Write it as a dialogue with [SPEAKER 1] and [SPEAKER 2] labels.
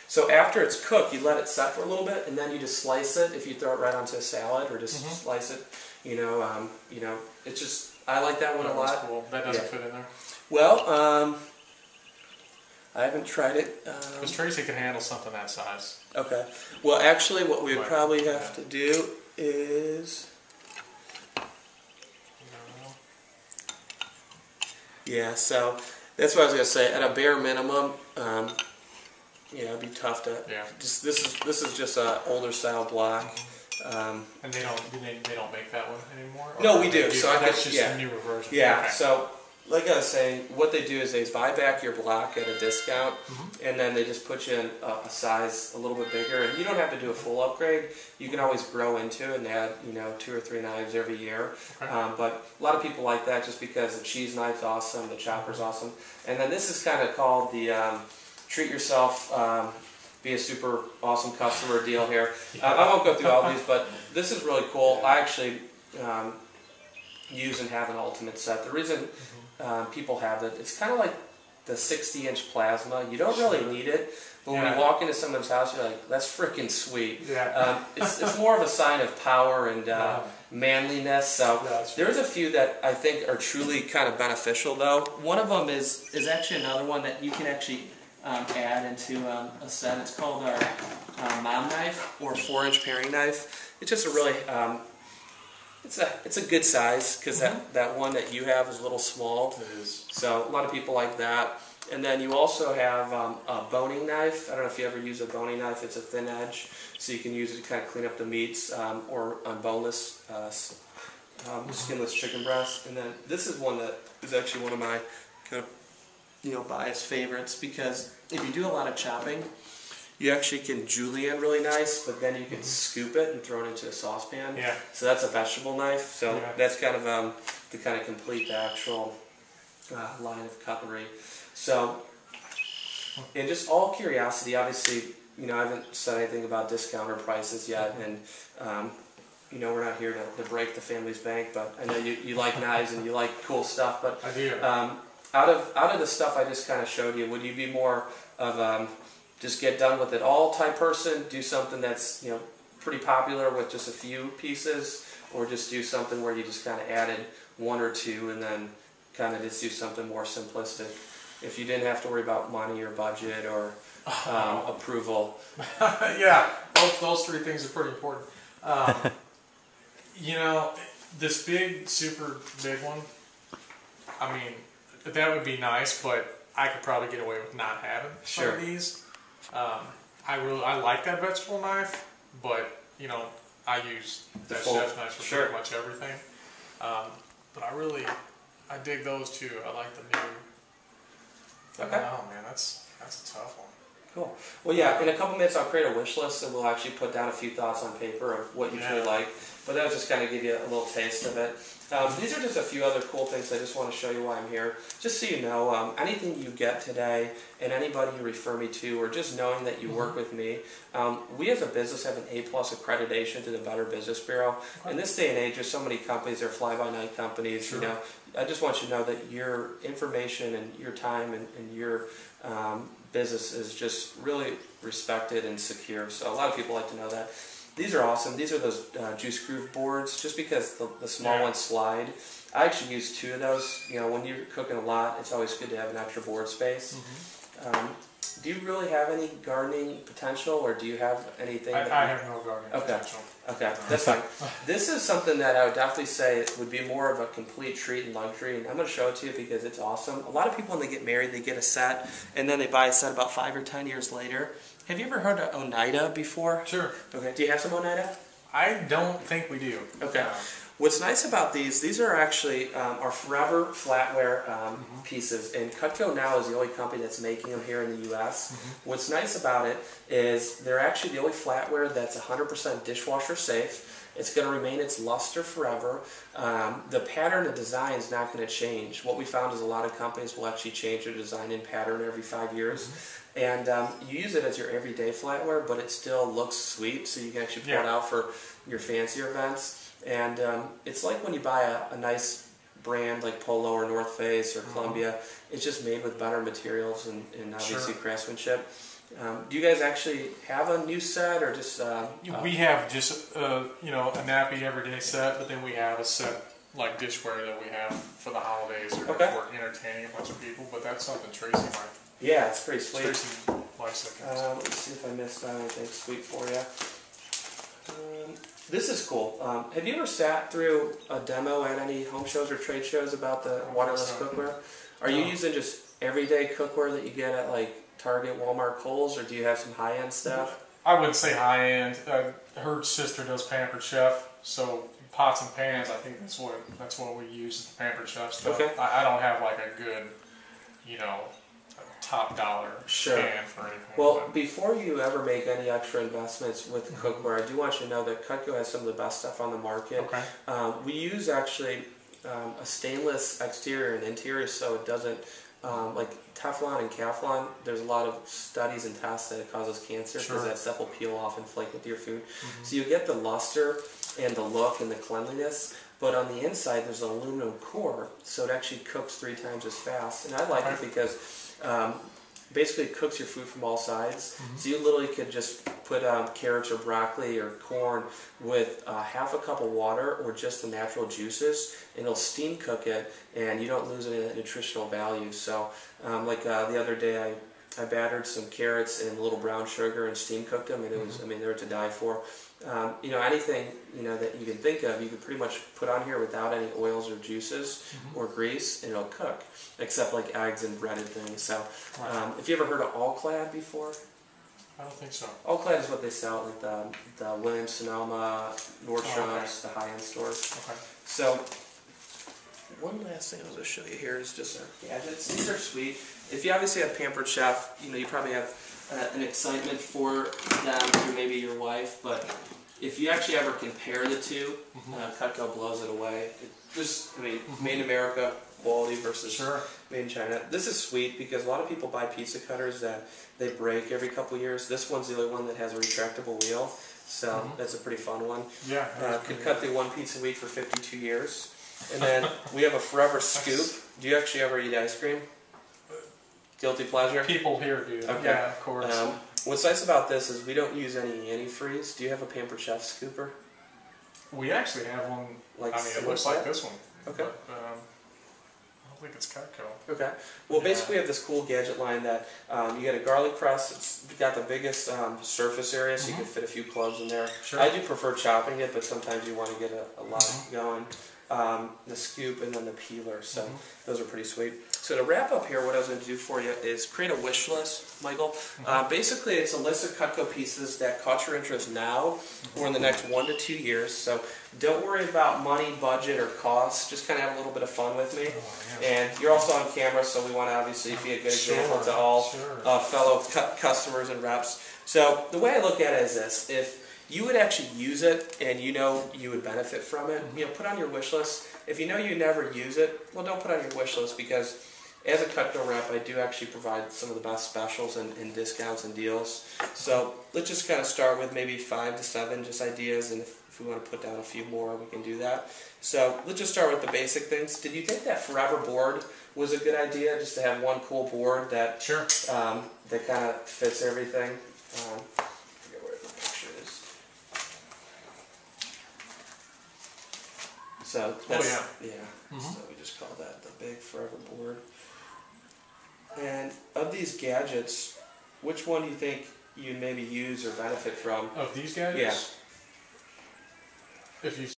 [SPEAKER 1] So after it's cooked, you let it set for a little bit, and then you just slice it. If you throw it right onto a salad, or just slice it, it's just, I like that one a lot.
[SPEAKER 2] That's cool. That doesn't fit in there.
[SPEAKER 1] Well, I haven't tried it.
[SPEAKER 2] Because Tracy can handle something that size.
[SPEAKER 1] Okay. Well, actually, what we would probably have to do is. Yeah, so that's what I was gonna say. At a bare minimum, it'd be tough to.
[SPEAKER 2] Yeah.
[SPEAKER 1] Just this is just a older style block.
[SPEAKER 2] And they don't make that one anymore.
[SPEAKER 1] No, we do. So
[SPEAKER 2] that's just a newer version.
[SPEAKER 1] Yeah.
[SPEAKER 2] Okay.
[SPEAKER 1] So, like I was saying, what they do is they buy back your block at a discount, and then they just put you in a size a little bit bigger. And you don't have to do a full upgrade. You can always grow into it and add 2 or 3 knives every year.
[SPEAKER 2] Okay.
[SPEAKER 1] But a lot of people like that just because the cheese knife's awesome, the chopper's awesome. And then this is kind of called the treat yourself, be a super awesome customer deal here. I won't go through all these, but this is really cool. I actually use and have an ultimate set. The reason people have it, it's kind of like the 60-inch plasma. You don't really need it, but when you walk into someone's house, you're like, that's freaking sweet. Yeah. It's more of a sign of power and manliness. So there's a few that I think are truly kind of beneficial, though. One of them is actually another one that you can actually add into a set. It's called our mom knife, or 4-inch paring knife. It's just a really it's a good size, because that one that you have is a little small.
[SPEAKER 2] It is. So
[SPEAKER 1] a lot of people like that. And then you also have a boning knife. I don't know if you ever use a boning knife. It's a thin edge, so you can use it to kind of clean up the meats, or on boneless, skinless chicken breast. And then this is one that is actually one of my kind of biased favorites, because if you do a lot of chopping, you actually can julienne really nice, but then you can scoop it and throw it into a saucepan. Yeah. So that's a vegetable knife. So that's kind of to kind of complete the actual line of cutlery. So, and just all curiosity, obviously, I haven't said anything about discounter prices yet, and we're not here to break the family's bank, but I know you like knives and you like cool stuff. But
[SPEAKER 2] I do.
[SPEAKER 1] Out of the stuff I just kind of showed you, would you be more of just get done with it all type person, do something that's pretty popular with just a few pieces, or just do something where you just kind of added 1 or 2 and then kind of just do something more simplistic, if you didn't have to worry about money or budget or approval?
[SPEAKER 2] Yeah, those 3 things are pretty important. This big, super big one, I mean, that would be nice, but I could probably get away with not having some of these. I like that vegetable knife, but I use that chef knife for pretty much everything. But I dig those too. I like the new.
[SPEAKER 1] Okay.
[SPEAKER 2] Oh man, that's a tough one.
[SPEAKER 1] Cool. Well, yeah. In a couple minutes, I'll create a wish list, and we'll actually put down a few thoughts on paper of what you truly like. But that was just kind of give you a little taste of it. These are just a few other cool things I just want to show you why I'm here. Just so you know, anything you get today and anybody you refer me to, or just knowing that you work with me, we as a business have an A+ accreditation to the Better Business Bureau. In this day and age, there's so many companies, they're fly-by-night companies. I just want you to know that your information and your time and your business is just really respected and secure. So a lot of people like to know that. These are awesome. These are those juice groove boards, just because the small ones slide. I actually use 2 of those. When you're cooking a lot, it's always good to have an extra board space. Do you really have any gardening potential, or do you have anything?
[SPEAKER 2] I have no gardening potential.
[SPEAKER 1] Okay, that's fine. This is something that I would definitely say would be more of a complete treat and luxury, and I'm going to show it to you because it's awesome. A lot of people, when they get married, they get a set, and then they buy a set about 5 or 10 years later. Have you ever heard of Oneida before? Sure. Okay. Do you have some Oneida?
[SPEAKER 2] I don't think we do.
[SPEAKER 1] Okay. What's nice about these are actually our forever flatware pieces, and Cutco now is the only company that's making them here in the U.S. What's nice about it is they're actually the only flatware that's 100% dishwasher safe. It's going to remain its luster forever. The pattern and design is not going to change. What we found is a lot of companies will actually change their design and pattern every 5 years. And you use it as your everyday flatware, but it still looks sweet, so you can actually pull it out for your fancier events. And it's like when you buy a nice brand like Polo or North Face or Columbia, it's just made with better materials and obviously craftsmanship. Do you guys actually have a new set, or just?
[SPEAKER 2] We have just a nappy everyday set, but then we have a set like dishware that we have for the holidays or if we're entertaining a bunch of people. But that's something Tracy might.
[SPEAKER 1] Yeah, it's pretty sweet.
[SPEAKER 2] Tracy likes it.
[SPEAKER 1] Let's see if I missed out anything sweet for you. This is cool. Have you ever sat through a demo at any home shows or trade shows about the waterless cookware? Are you using just everyday cookware that you get at like Target, Walmart, Kohl's, or do you have some high-end stuff?
[SPEAKER 2] I wouldn't say high-end. Her sister does Pampered Chef, so pots and pans, I think that's what we use is the Pampered Chef stuff.
[SPEAKER 1] Okay.
[SPEAKER 2] I don't have like a good, top dollar pan for anything.
[SPEAKER 1] Well, before you ever make any extra investments with cookware, I do want you to know that Cutco has some of the best stuff on the market.
[SPEAKER 2] Okay.
[SPEAKER 1] We use actually a stainless exterior and interior, so it doesn't like Teflon and Kevlar. There's a lot of studies and tests that it causes cancer because that stuff will peel off and flake into your food. So you get the luster and the look and the cleanliness, but on the inside there's an aluminum core, so it actually cooks 3 times as fast. And I like it because basically it cooks your food from all sides. So you literally could just put carrots or broccoli or corn with half a cup of water or just the natural juices, and it'll steam cook it, and you don't lose any of that nutritional value. So like the other day I battered some carrots in a little brown sugar and steam cooked them, and it was, they were to die for. Anything that you can think of, you could pretty much put on here without any oils or juices or grease, and it'll cook, except like eggs and breaded things. So, if you ever heard of All-Clad before?
[SPEAKER 2] I don't think so.
[SPEAKER 1] All-Clad is what they sell at like the Williams Sonoma, Nordstrom's, the high-end stores. Okay. So, one last thing I was going to show you here is just our gadgets. These are sweet. If you obviously have Pampered Chef, you probably have an excitement for them through maybe your wife, but if you actually ever compare the two, Cutco blows it away. Made in America quality versus made in China. This is sweet because a lot of people buy pizza cutters that they break every couple years. This one's the only one that has a retractable wheel, so that's a pretty fun one. Yeah, could cut through one pizza a week for 52 years. And then we have a Forever Scoop. Do you actually ever eat ice cream? Guilty pleasure?
[SPEAKER 2] People here do. Okay. Yeah, of course.
[SPEAKER 1] What's nice about this is we don't use any antifreeze. Do you have a Pampered Chef scooper?
[SPEAKER 2] We actually have one. It looks like this one. Okay. But, I don't think it's Cutco.
[SPEAKER 1] Okay. Well, basically we have this cool gadget line that you get a garlic press. It's got the biggest surface area, so you can fit a few cloves in there. Sure. I do prefer chopping it, but sometimes you want to get a lot going. The scoop and then the peeler, so those are pretty sweet. So to wrap up here, what I was going to do for you is create a wish list, Michael. Basically, it's a list of Cutco pieces that caught your interest now or in the next 1 to 2 years. So don't worry about money, budget, or cost. Just kind of have a little bit of fun with me. And you're also on camera, so we want to obviously be a good example to all fellow customers and reps. So the way I look at it is this: if you would actually use it and you would benefit from it, put on your wish list. If you know you never use it, well, don't put on your wish list, because as a Cutco rep, I do actually provide some of the best specials and discounts and deals. So let's just kind of start with maybe 5 to 7 just ideas, and if we want to put down a few more, we can do that. So let's just start with the basic things. Did you think that Forever board was a good idea, just to have one cool board that that kind of fits everything? So that's, so we just call that the big Forever board. And of these gadgets, which one do you think you'd maybe use or benefit from?
[SPEAKER 2] Of these gadgets?
[SPEAKER 1] Yeah.
[SPEAKER 2] If you